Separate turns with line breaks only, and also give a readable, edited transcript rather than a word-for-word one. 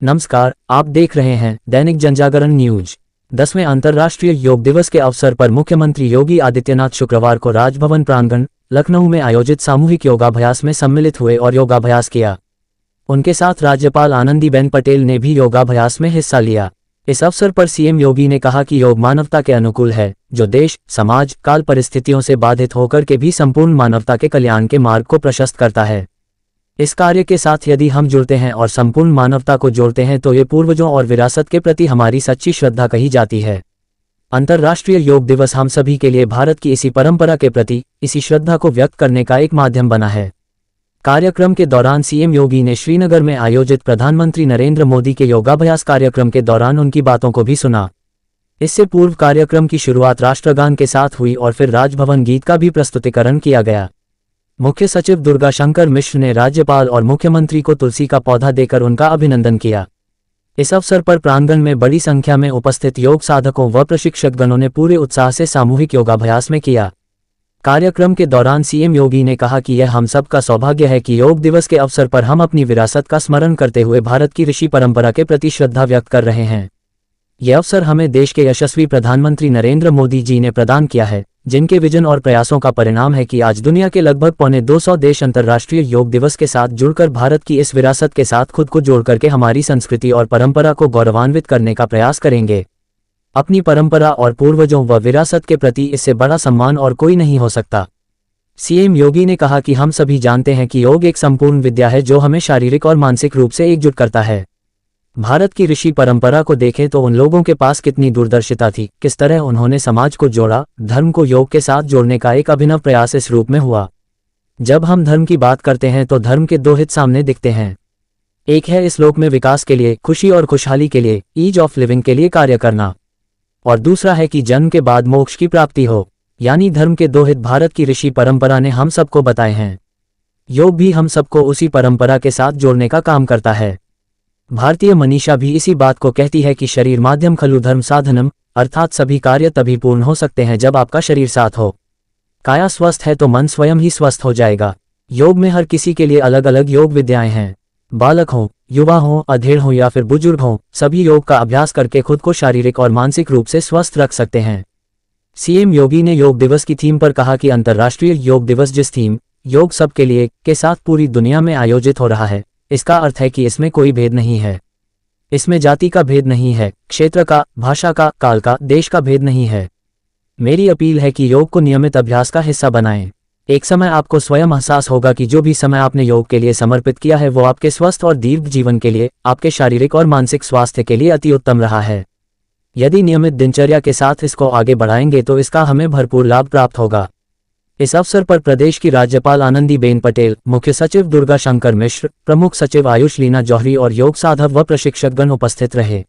नमस्कार, आप देख रहे हैं दैनिक जनजागरण न्यूज। 10वें अंतर्राष्ट्रीय योग दिवस के अवसर पर मुख्यमंत्री योगी आदित्यनाथ शुक्रवार को राजभवन प्रांगण लखनऊ में आयोजित सामूहिक योगाभ्यास में सम्मिलित हुए और योगाभ्यास किया। उनके साथ राज्यपाल आनंदीबेन पटेल ने भी योगाभ्यास में हिस्सा लिया। इस अवसर पर सीएम योगी ने कहा कि योग मानवता के अनुकूल है, जो देश, समाज, काल परिस्थितियों से बाधित होकर के भी संपूर्ण मानवता के कल्याण के मार्ग को प्रशस्त करता है। इस कार्य के साथ यदि हम जुड़ते हैं और संपूर्ण मानवता को जोड़ते हैं तो ये पूर्वजों और विरासत के प्रति हमारी सच्ची श्रद्धा कही जाती है। अंतर्राष्ट्रीय योग दिवस हम सभी के लिए भारत की इसी परंपरा के प्रति इसी श्रद्धा को व्यक्त करने का एक माध्यम बना है। कार्यक्रम के दौरान सीएम योगी ने श्रीनगर में आयोजित प्रधानमंत्री नरेंद्र मोदी के योगाभ्यास कार्यक्रम के दौरान उनकी बातों को भी सुना। इससे पूर्व कार्यक्रम की शुरुआत राष्ट्रगान के साथ हुई और फिर राजभवन गीत का भी प्रस्तुतिकरण किया गया। मुख्य सचिव दुर्गा शंकर मिश्र ने राज्यपाल और मुख्यमंत्री को तुलसी का पौधा देकर उनका अभिनंदन किया। इस अवसर पर प्रांगण में बड़ी संख्या में उपस्थित योग साधकों व प्रशिक्षकगणों ने पूरे उत्साह से सामूहिक योगाभ्यास में किया। कार्यक्रम के दौरान सीएम योगी ने कहा कि यह हम सब का सौभाग्य है कि योग दिवस के अवसर पर हम अपनी विरासत का स्मरण करते हुए भारत की ऋषि परंपरा के प्रति श्रद्धा व्यक्त कर रहे हैं। यह अवसर हमें देश के यशस्वी प्रधानमंत्री नरेंद्र मोदी जी ने प्रदान किया है, जिनके विजन और प्रयासों का परिणाम है कि आज दुनिया के लगभग 250 देश अंतर्राष्ट्रीय योग दिवस के साथ जुड़कर भारत की इस विरासत के साथ खुद को जोड़ करके हमारी संस्कृति और परंपरा को गौरवान्वित करने का प्रयास करेंगे। अपनी परंपरा और पूर्वजों व विरासत के प्रति इससे बड़ा सम्मान और कोई नहीं हो सकता। सीएम योगी ने कहा कि हम सभी जानते हैं कि योग एक संपूर्ण विद्या है जो हमें शारीरिक और मानसिक रूप से एकजुट करता है। भारत की ऋषि परंपरा को देखें तो उन लोगों के पास कितनी दूरदर्शिता थी, किस तरह उन्होंने समाज को जोड़ा। धर्म को योग के साथ जोड़ने का एक अभिनव प्रयास इस रूप में हुआ। जब हम धर्म की बात करते हैं तो धर्म के दो हित सामने दिखते हैं। एक है इस लोक में विकास के लिए, खुशी और खुशहाली के लिए, ईज ऑफ लिविंग के लिए कार्य करना, और दूसरा है कि जन्म के बाद मोक्ष की प्राप्ति हो। यानी धर्म के दो हित भारत की ऋषि परंपरा ने हम सबको बताए हैं। योग भी हम सबको उसी परंपरा के साथ जोड़ने का काम करता है। भारतीय मनीषा भी इसी बात को कहती है कि शरीर माध्यम खलु धर्म साधनम, अर्थात सभी कार्य तभी पूर्ण हो सकते हैं जब आपका शरीर साथ हो। काया स्वस्थ है तो मन स्वयं ही स्वस्थ हो जाएगा। योग में हर किसी के लिए अलग अलग योग विद्याएं हैं। बालक हो, युवा हो, अधेड़ हो या फिर बुजुर्ग हो, सभी योग का अभ्यास करके खुद को शारीरिक और मानसिक रूप से स्वस्थ रख सकते हैं। सीएम योगी ने योग दिवस की थीम पर कहा कि अंतर्राष्ट्रीय योग दिवस जिस थीम योग सबके लिए के साथ पूरी दुनिया में आयोजित हो रहा है, इसका अर्थ है कि इसमें कोई भेद नहीं है। इसमें जाति का भेद नहीं है, क्षेत्र का, भाषा का, काल का, देश का भेद नहीं है। मेरी अपील है कि योग को नियमित अभ्यास का हिस्सा बनाएं। एक समय आपको स्वयं एहसास होगा कि जो भी समय आपने योग के लिए समर्पित किया है वो आपके स्वस्थ और दीर्घ जीवन के लिए, आपके शारीरिक और मानसिक स्वास्थ्य के लिए अति उत्तम रहा है। यदि नियमित दिनचर्या के साथ इसको आगे बढ़ाएंगे तो इसका हमें भरपूर लाभ प्राप्त होगा। इस अवसर पर प्रदेश की राज्यपाल आनंदीबेन पटेल, मुख्य सचिव दुर्गा शंकर मिश्र, प्रमुख सचिव आयुष लीना जौहरी और योग साधक व प्रशिक्षकगण उपस्थित रहे।